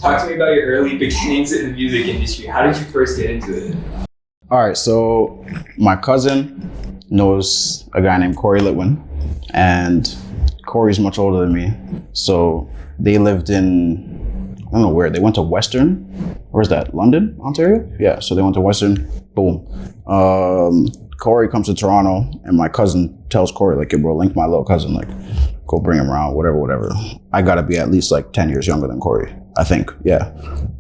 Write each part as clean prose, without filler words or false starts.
Talk to me about your early beginnings in the music industry. How did you first get into it? All right, so my cousin knows a guy named Corey Litwin, and Corey's much older than me. So they lived in, I don't know where, they went to Western. Where's that? London, Ontario? Yeah, so they went to Western. Boom. Corey comes to Toronto, and my cousin tells Corey, like, hey, bro, link my little cousin, like, go bring him around, whatever. I gotta be at least like 10 years younger than Corey, I think, yeah.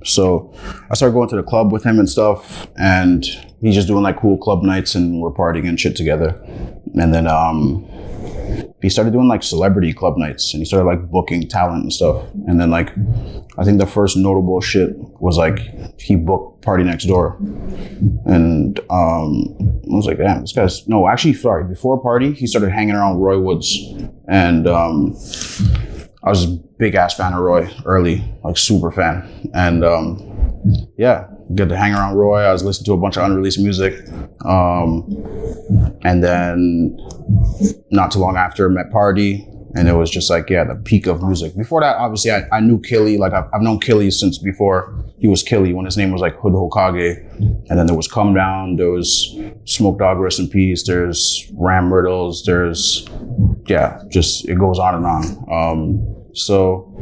So I started going to the club with him and stuff, and he's just doing like cool club nights, and we're partying and shit together. And then he started doing like celebrity club nights, and he started like booking talent and stuff. And then like, I think the first notable shit was like, he booked Party Next Door. And I was like, damn, this guy's, no, actually, sorry, before Party, he started hanging around Roy Woods. And I was a big ass fan of Roy early, like super fan. And yeah, good to hang around Roy. I was listening to a bunch of unreleased music. And then not too long after, met Party. And it was just like, yeah, the peak of music. Before that, obviously, I knew Killy. Like, I've known Killy since before he was Killy, when his name was like Hood Hokage. And then there was Come Down, there was Smoke Dogg, rest in peace, there's Ram Myrtles, there's, yeah, just, it goes on and on. So,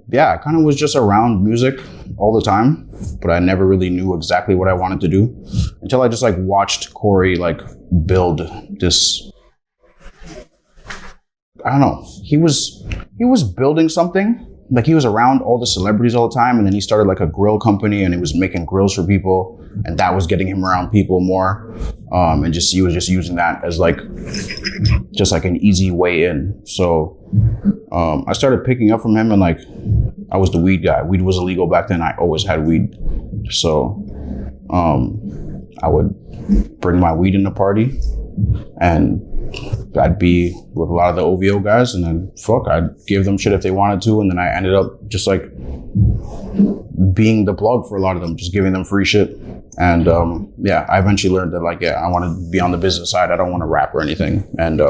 yeah, I kind of was just around music all the time, but I never really knew exactly what I wanted to do until I just like watched Corey like build this, I don't know, he was building something. Like, he was around all the celebrities all the time, and then he started like a grill company, and he was making grills for people, and that was getting him around people more. And just, he was just using that as like, just like an easy way in. So I started picking up from him, and like, I was the weed guy. Weed was illegal back then. I always had weed. So I would bring my weed in the party, and I'd be with a lot of the OVO guys, and then I'd give them shit if they wanted to, and then I ended up just like being the plug for a lot of them, just giving them free shit. And yeah, I eventually learned that like, yeah, I want to be on the business side. I don't want to rap or anything. And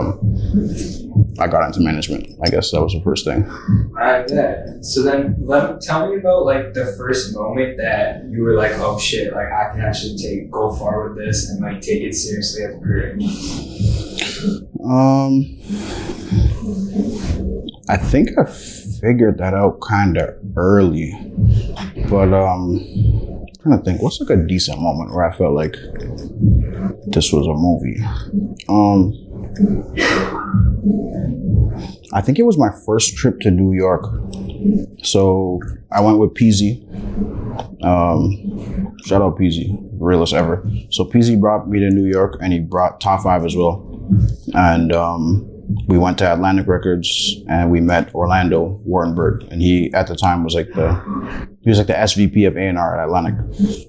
I got into management. I guess that was the first thing. Right, yeah. So then tell me about like the first moment that you were like, oh shit, like I can actually go far with this and like take it seriously as a career. I think I figured that out kind of early, but I'm trying to think, what's like a decent moment where I felt like this was a movie? I think it was my first trip to New York. So I went with PZ. Shout out PZ, realest ever. So PZ brought me to New York, and he brought Top 5 as well. And we went to Atlantic Records, and we met Orlando Warrenberg, and he at the time was like the SVP of A&R at Atlantic.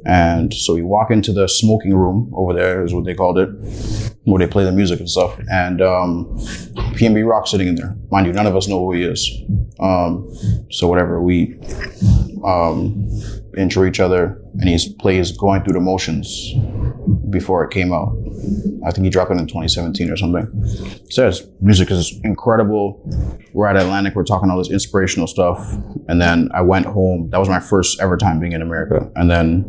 And so we walk into the smoking room over there, is what they called it, where they play the music and stuff. And P&B Rock sitting in there. Mind you, none of us know who he is. So whatever, we intro each other, and he plays Going Through the Motions before it came out. I think he dropped it in 2017 or something. So his music is incredible. We're at Atlantic, we're talking all this inspirational stuff. And then I went home. That was my first ever time being in America. And then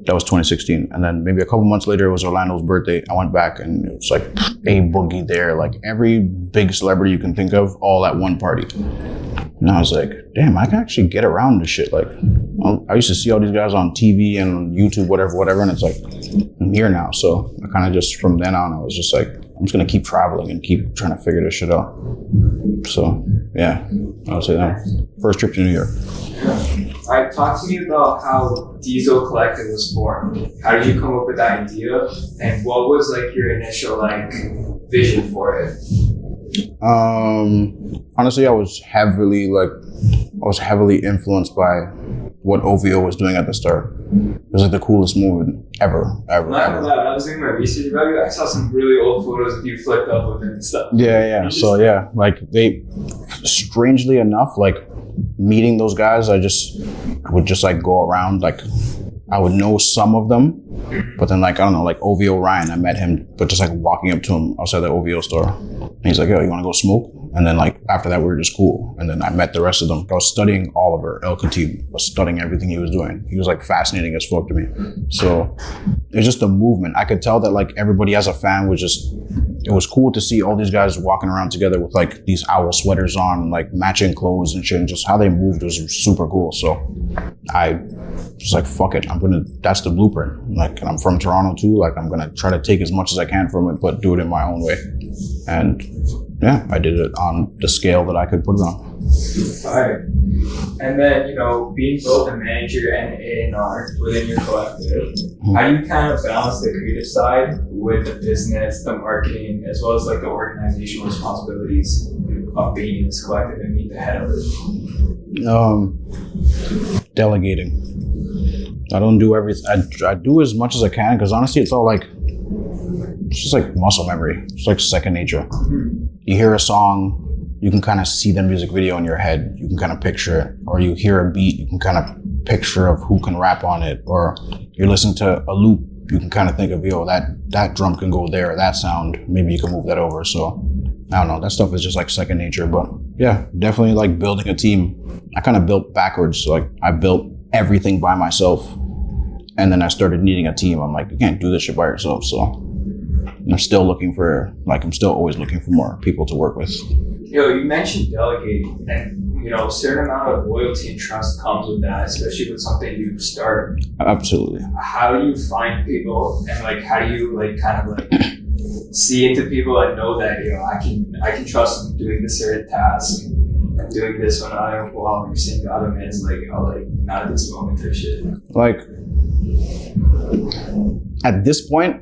that was 2016. And then maybe a couple months later, it was Orlando's birthday. I went back, and it was like A Boogie there, like every big celebrity you can think of, all at one party. And I was like, damn, I can actually get around this shit. Like, I used to see all these guys on TV and YouTube, whatever, and it's like, I'm here now. So I kind of just, from then on, I was just like, I'm just going to keep traveling and keep trying to figure this shit out. So, yeah, I would say that. First trip to New York. All right, talk to me about how Diesel Collective was formed. How did you come up with that idea? And what was like your initial like vision for it? Honestly, I was heavily influenced by what OVO was doing at the start. It was like the coolest movement ever. When I was doing my research about you, I saw some really old photos of you flipped up with it and stuff. Yeah. So yeah, like they, strangely enough, like meeting those guys, I just would just like go around like I would know some of them, but then like, I don't know, like OVO Ryan, I met him, but just like walking up to him outside the OVO store. And he's like, yo, you want to go smoke? And then like after that, we were just cool. And then I met the rest of them. I was studying Oliver, El Khatib, was studying everything he was doing. He was like fascinating as fuck to me. So it's just a movement. I could tell that like everybody as a fan was just, it was cool to see all these guys walking around together with like these owl sweaters on and like matching clothes and shit. And just how they moved was super cool. So I was like, fuck it. That's the blueprint. Like, and I'm from Toronto too. Like, I'm going to try to take as much as I can from it, but do it in my own way. And yeah, I did it on the scale that I could put it on. Alright. And then, being both a manager and an A&R within your collective, how do you kind of balance the creative side with the business, the marketing, as well as like the organizational responsibilities of being in this collective and being the head of it? Delegating. I don't do everything. I do as much as I can because honestly, it's all like, it's just like muscle memory. It's like second nature. Mm-hmm. You hear a song, you can kind of see the music video in your head. You can kind of picture it. Or you hear a beat, you can kind of picture of who can rap on it. Or you're listening to a loop, you can kind of think of, yo, that drum can go there, that sound, maybe you can move that over. So I don't know, that stuff is just like second nature. But yeah, definitely like building a team. I kind of built backwards. So like I built everything by myself. And then I started needing a team. I'm like, you can't do this shit by yourself. So I'm still always looking for more people to work with. You mentioned delegating, and a certain amount of loyalty and trust comes with that, especially with something you start. Absolutely. How do you find people, and like how do you like kind of like see into people and know that I can trust them doing this certain task and doing this one while you're seeing the other man's like not at this moment or shit. Like at this point,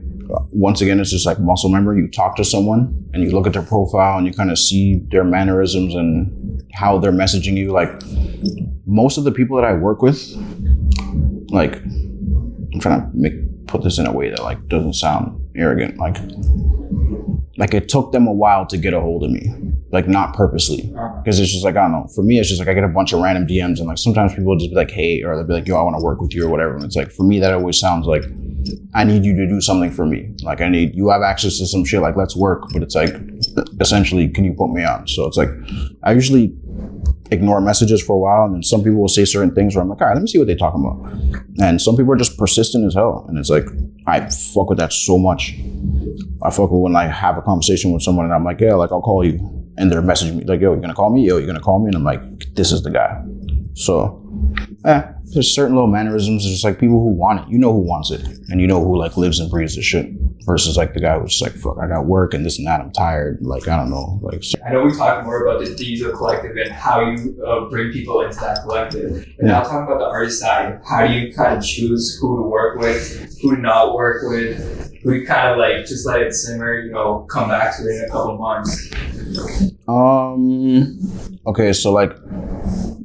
once again, it's just like muscle memory. You talk to someone and you look at their profile and you kind of see their mannerisms and how they're messaging you. Like most of the people that I work with, like I'm trying to put this in a way that like doesn't sound arrogant. Like it took them a while to get a hold of me, like not purposely, because it's just like, I don't know. For me, it's just like I get a bunch of random DMs and like sometimes people will just be like, hey, or they'll be like, yo, I want to work with you or whatever. And it's like, for me, that always sounds like I need you to do something for me. Like you have access to some shit, like let's work. But it's like, essentially, can you put me on? So it's like, I usually ignore messages for a while. And then some people will say certain things where I'm like, all right, let me see what they're talking about. And some people are just persistent as hell. And it's like, I fuck with that so much. I fuck with when I have a conversation with someone and I'm like, yeah, like I'll call you. And they're messaging me like, yo, you're gonna call me? Yo, you're gonna call me? And I'm like, this is the guy. So, there's certain little mannerisms. It's just like people who want it. You know who wants it. And you know who like lives and breathes this shit. Versus like the guy who's just like, fuck, I got work and this and that. I'm tired. Like, I don't know. Like, so. I know we talked more about the Diesel collective and how you bring people into that collective. But now talking about the artist side, how do you kind of choose who to work with, who to not work with, who you kind of like just let it simmer, come back to it in a couple months? Okay, so like,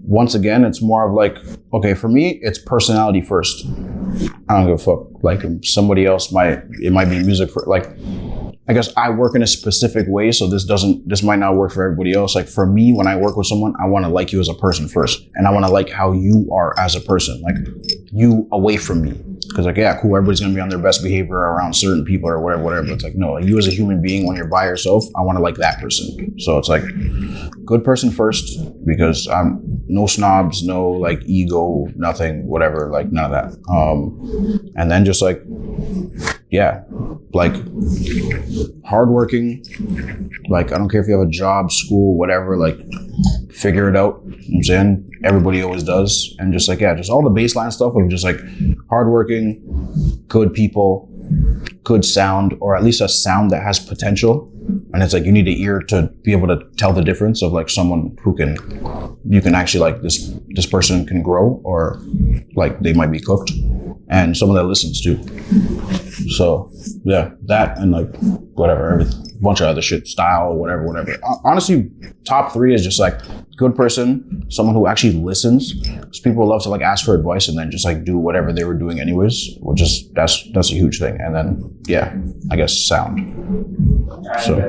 once again, it's more of like, okay, for me, it's personality first. I don't give a fuck. Like somebody else it might be music for like, I guess I work in a specific way, so this might not work for everybody else. Like for me, when I work with someone, I want to like you as a person first. And I want to like how you are as a person, like you away from me. Because like, yeah, cool, everybody's going to be on their best behavior around certain people or whatever. But it's like, no, like you as a human being, when you're by yourself, I want to like that person. So it's like good person first, because I'm no snobs, no like ego, nothing, whatever, like none of that. And then just like, yeah, like hardworking, like I don't care if you have a job, school, whatever, like figure it out. You know what I'm saying? Everybody always does. And just like, yeah, just all the baseline stuff of just like hardworking, good people, good sound, or at least a sound that has potential. And it's like you need an ear to be able to tell the difference of like someone who you can actually like this person can grow, or like they might be cooked, and someone that listens too. So yeah, that and like whatever, a bunch of other shit, style, whatever. Honestly, top 3 is just like good person, someone who actually listens, because people love to like ask for advice and then just like do whatever they were doing anyways, which is that's a huge thing. And then yeah, I guess sound. So.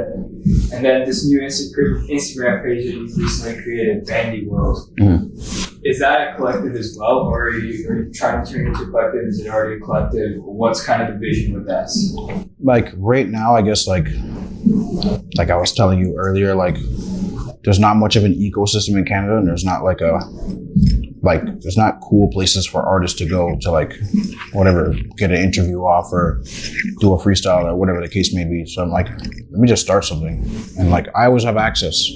And then this new Instagram page that you recently created, Banity World. Mm-hmm. Is that a collective as well, or are you trying to turn it into a collective? Is it already a collective? What's kind of the vision with this? Like right now, I guess like I was telling you earlier, like there's not much of an ecosystem in Canada, and there's not there's not cool places for artists to go to like whatever, get an interview off or do a freestyle or whatever the case may be. So I'm like, let me just start something. And like I always have access.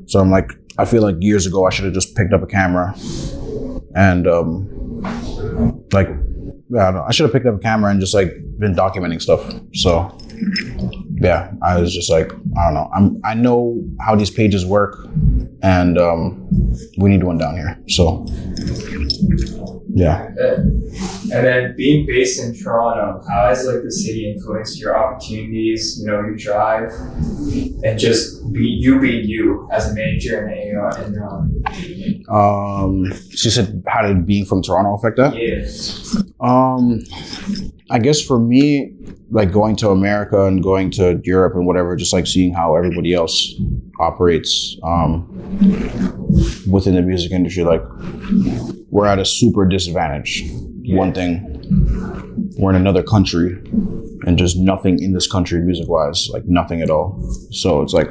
So I'm like, I feel like years ago I should have just picked up a camera and like, I don't know, I should have picked up a camera and just like been documenting stuff. So yeah, I was just like, I don't know. I know how these pages work, and we need one down here. So yeah. And then being based in Toronto, how has like the city influenced your opportunities, you know, your drive, and just being you as a manager and She said, how did being from Toronto affect that? Yeah. I guess for me, like going to America and going to Europe and whatever, just like seeing how everybody else operates within the music industry, like we're at a super disadvantage. Yeah. One thing, we're in another country and just nothing in this country music-wise, like nothing at all. So it's like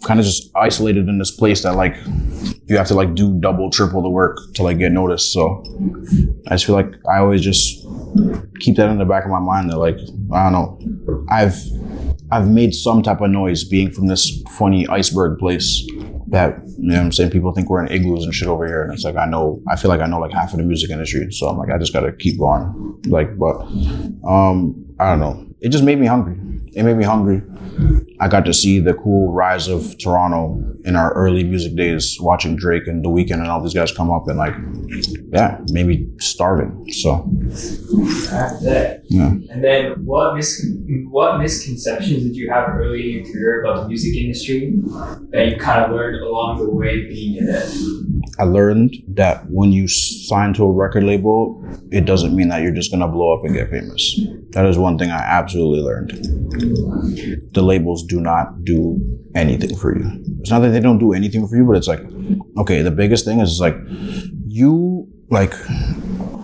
kind of just isolated in this place that like you have to like do double, triple the work to like get noticed. So I just feel like I always just keep that in the back of my mind that like, I don't know, I've made some type of noise being from this funny iceberg place that, you know what I'm saying, people think we're in igloos and shit over here. And it's like, I feel like I know like half of the music industry. So I'm like, I just got to keep going. Like, but I don't know. It just made me hungry. It made me hungry. I got to see the cool rise of Toronto in our early music days, watching Drake and The Weeknd and all these guys come up and like, yeah, maybe starving. So that's it. Yeah. And then what misconceptions did you have early in your career about the music industry that you kind of learned along the way being in it? I learned that when you sign to a record label, it doesn't mean that you're just gonna blow up and get famous. That is one thing I absolutely learned. The labels do not do anything for you. It's not that they don't do anything for you, but it's like, okay, the biggest thing is like,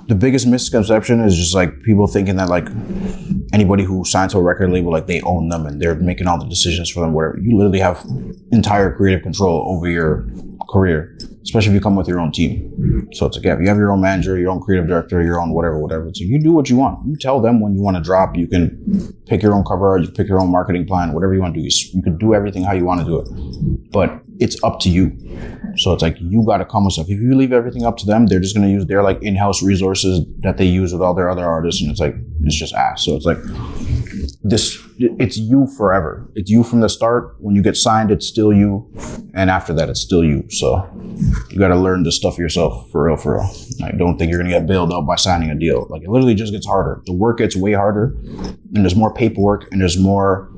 the biggest misconception is just like people thinking that like anybody who signs to a record label, like they own them and they're making all the decisions for them, whatever. You literally have entire creative control over your career, especially if you come with your own team. So it's like, yeah, if you have your own manager, your own creative director, your own whatever. So you do what you want. You tell them when you want to drop. You can pick your own cover art, you can pick your own marketing plan, whatever you want to do. You can do everything how you want to do it. But it's up to you. So it's like, you got to come with stuff. If you leave everything up to them, they're just going to use their like in-house resources that they use with all their other artists. And it's like, it's just ass. So it's like, it's you forever. It's you from the start. When you get signed, it's still you. And after that, it's still you. So you got to learn this stuff yourself for real. I don't think you're going to get bailed out by signing a deal. Like it literally just gets harder. The work gets way harder and there's more paperwork and there's more,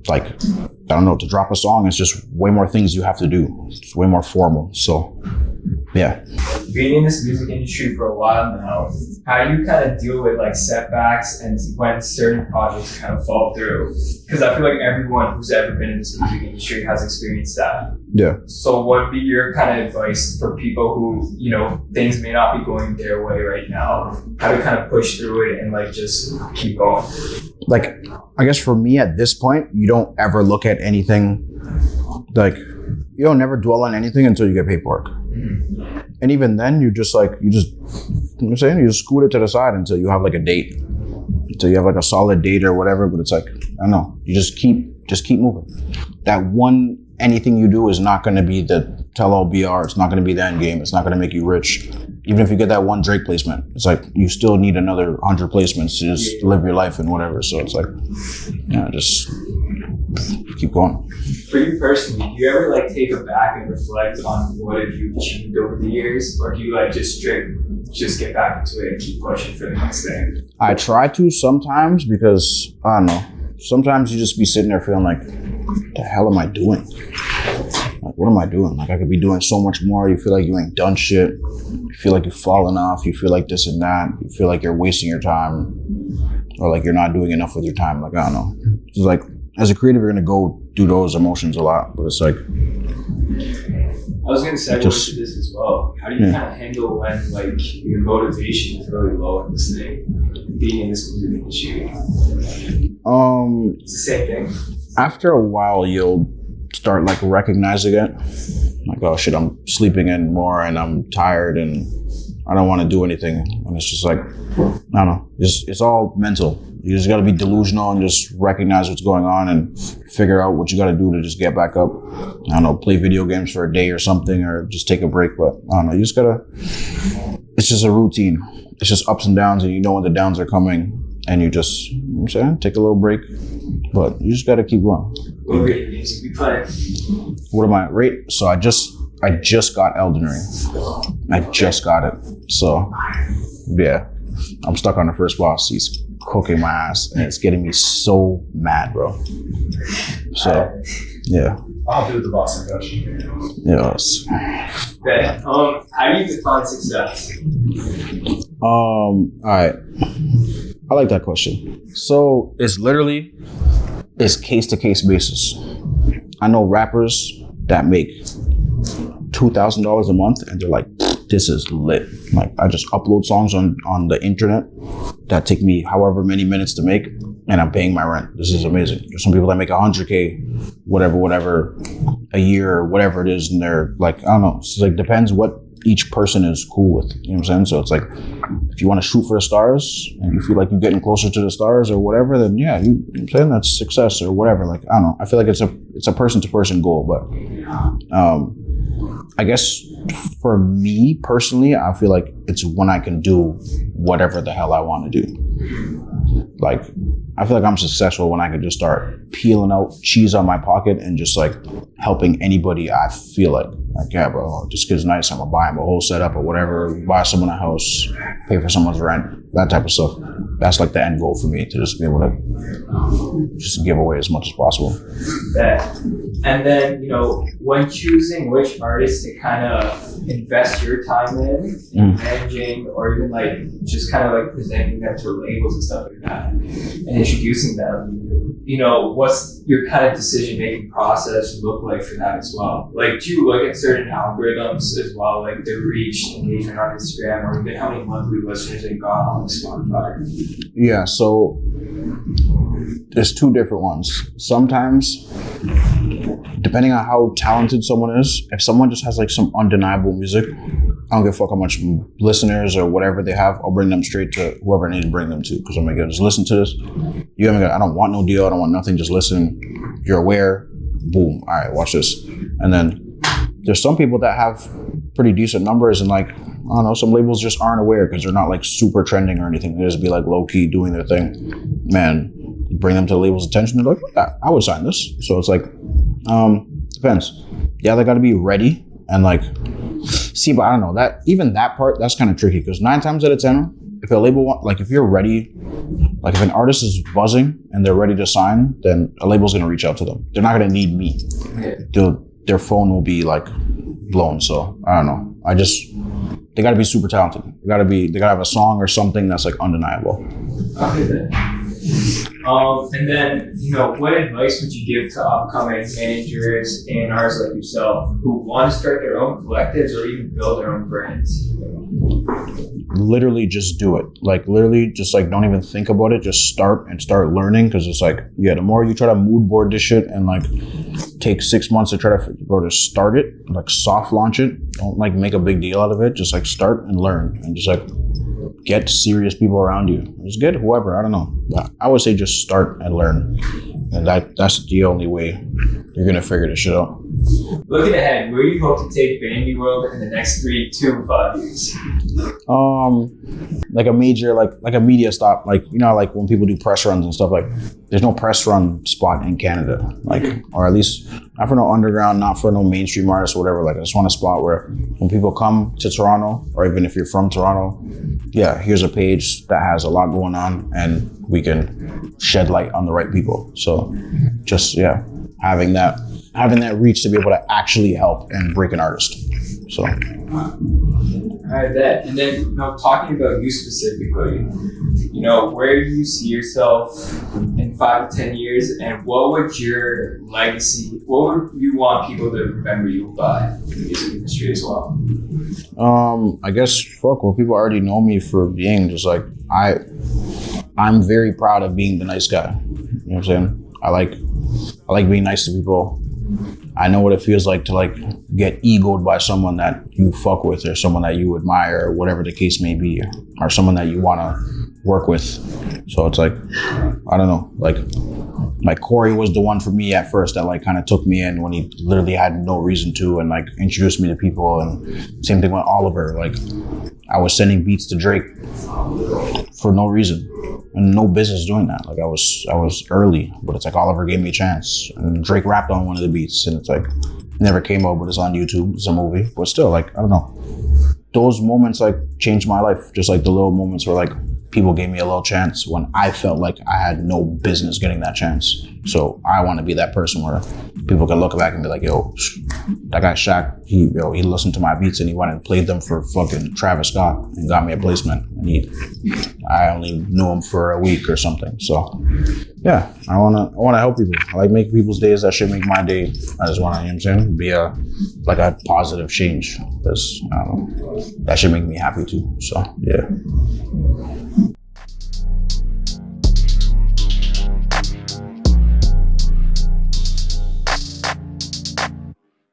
like, I don't know, to drop a song, it's just way more things you have to do. It's way more formal. So yeah. Being in this music industry for a while now, how do you kind of deal with like setbacks and when certain projects kind of fall through? Because I feel like everyone who's ever been in this music industry has experienced that. Yeah. So what would be your kind of advice for people who, you know, things may not be going their way right now? How to kind of push through it and like just keep going? Like, I guess for me at this point, you don't ever look at anything, like, you don't never dwell on anything until you get paperwork. Mm-hmm. And even then, you know what I'm saying? You just scoot it to the side until you have like a date. Until you have like a solid date or whatever, but it's like, I don't know, you just keep moving. That one, anything you do is not going to be the tell-all BR. It's not going to be the end game. It's not going to make you rich. Even if you get that one Drake placement, it's like you still need another 100 placements to just live your life and whatever. So it's like, yeah, just keep going. For you personally, do you ever like take it back and reflect on what have you achieved over the years, or do you like just get back into it and keep pushing for the next thing? I try to sometimes because I don't know. Sometimes you just be sitting there feeling like, what the hell am I doing? Like, what am I doing? Like, I could be doing so much more. You feel like you ain't done shit. You feel like you've fallen off. You feel like this and that. You feel like you're wasting your time, or like you're not doing enough with your time. Like, I don't know. It's like, as a creative, you're going to go do those emotions a lot, but it's like, I was going to segue into this How do you kind of handle when like your motivation is really low in this thing, being in this music industry? It's the same thing. After a while, you'll start like recognizing it. Like, oh shit, I'm sleeping in more and I'm tired and I don't want to do anything. And it's just like, I don't know, it's all mental. You just got to be delusional and just recognize what's going on and figure out what you got to do to just get back up. I don't know, play video games for a day or something, or just take a break. But I don't know, you just got to, it's just a routine. It's just ups and downs, and you know when the downs are coming, and you just, you know what I'm saying, take a little break. But you just got to keep going. What video games you be playing? What am I rate? So I just got Elden Ring. I just got it. So yeah, I'm stuck on the first boss. He's cooking my ass, and it's getting me so mad, bro. So yeah. I'll do the boss impression. Yes. Okay. How do you define success? All right. I like that question. So it's case to case basis. I know rappers that make $2,000 a month, and they're like, this is lit. Like, I just upload songs on the internet that take me however many minutes to make, and I'm paying my rent. This is amazing. There's some people that make $100K, whatever, a year, or whatever it is, and they're like, I don't know. It's like, depends what each person is cool with. You know what I'm saying? So it's like, if you want to shoot for the stars and you feel like you're getting closer to the stars or whatever, then yeah, you know what I'm saying, that's success or whatever. Like, I don't know. I feel like it's a person to person goal, but I guess for me personally, I feel like it's when I can do whatever the hell I want to do. Like, I feel like I'm successful when I can just start peeling out cheese on my pocket and just like helping anybody I feel like. Like, yeah, bro, this kid's nice. I'm gonna buy him a whole setup or whatever, buy someone a house, pay for someone's rent, that type of stuff. That's like the end goal for me, to just be able to just give away as much as possible. That. And then, you know, when choosing which artists to kind of invest your time in, managing, or even like just kind of like presenting them to labels and stuff like that, and introducing them, you know, what's your kind of decision-making process look like for that as well? Like, do you look at certain algorithms as well, like the reach, engagement on Instagram, or even how many monthly listeners they got on Spotify? Yeah, so there's two different ones. Sometimes, depending on how talented someone is, if someone just has like some undeniable music, I don't give a fuck how much listeners or whatever they have, I'll bring them straight to whoever I need to bring them to. Because I'm like, just listen to this. You haven't got, I don't want no deal, I don't want nothing, just listen. You're aware, boom, all right, watch this. And then there's some people that have pretty decent numbers, and like, I don't know, some labels just aren't aware because they're not like super trending or anything. They just be like low key doing their thing. Man, bring them to the label's attention. They're like, yeah, I would sign this. So it's like, depends. Yeah, they got to be ready and like, see, but I don't know, that even that part, that's kind of tricky because 9 times out of 10, if a label like if you're ready, like if an artist is buzzing and they're ready to sign, then a label's gonna reach out to them. They're not gonna need me. Their phone will be like blown. So I don't know. They gotta be super talented. They gotta have a song or something that's like undeniable. Okay then. And then, you know, what advice would you give to upcoming managers, A&Rs like yourself who want to start their own collectives or even build their own brands? Literally just do it. Like literally just like don't even think about it. Just start learning, because it's like, yeah, the more you try to mood board this shit and like take 6 months to try to start it, like soft launch it. Don't like make a big deal out of it. Just like start and learn and just like get serious people around you. Just get whoever, I don't know. But I would say just start and learn. And that's the only way you're going to figure this shit out. Looking ahead, where do you hope to take Banity World in the next 3 to 5 years? Like a major, like a media stop, like, you know, like when people do press runs and stuff, like there's no press run spot in Canada, like, or at least not for no underground, not for no mainstream artists or whatever. Like I just want a spot where when people come to Toronto, or even if you're from Toronto, yeah, here's a page that has a lot going on and we can shed light on the right people. So just, yeah, having that reach to be able to actually help and break an artist. So. All right, that. And then, you know, talking about you specifically, you know, where do you see yourself in 5 to 10 years, and what would your legacy, what would you want people to remember you by in the music industry as well? I guess well, people already know me for being just like I'm very proud of being the nice guy. You know what I'm saying? I like being nice to people. I know what it feels like to like get egoed by someone that you fuck with, or someone that you admire, or whatever the case may be, or someone that you want to work with. So it's like, I don't know, like Corey was the one for me at first that like kind of took me in when he literally had no reason to, and like introduced me to people. And same thing with Oliver. Like I was sending beats to Drake for no reason and no business doing that. Like I was early, but it's like Oliver gave me a chance, and Drake rapped on one of the beats, and it's like it never came out, but it's on YouTube. It's a movie, but still, like I don't know. Those moments like changed my life. Just like the little moments where like people gave me a little chance when I felt like I had no business getting that chance. So I want to be that person where people can look back and be like, yo, that guy Shakk, he listened to my beats and he went and played them for fucking Travis Scott and got me a placement. And I only knew him for a week or something. So yeah, I wanna help people. I like making people's days. That should make my day. I just wanna, you know what I'm saying, be a positive change. Because that should make me happy too. So yeah.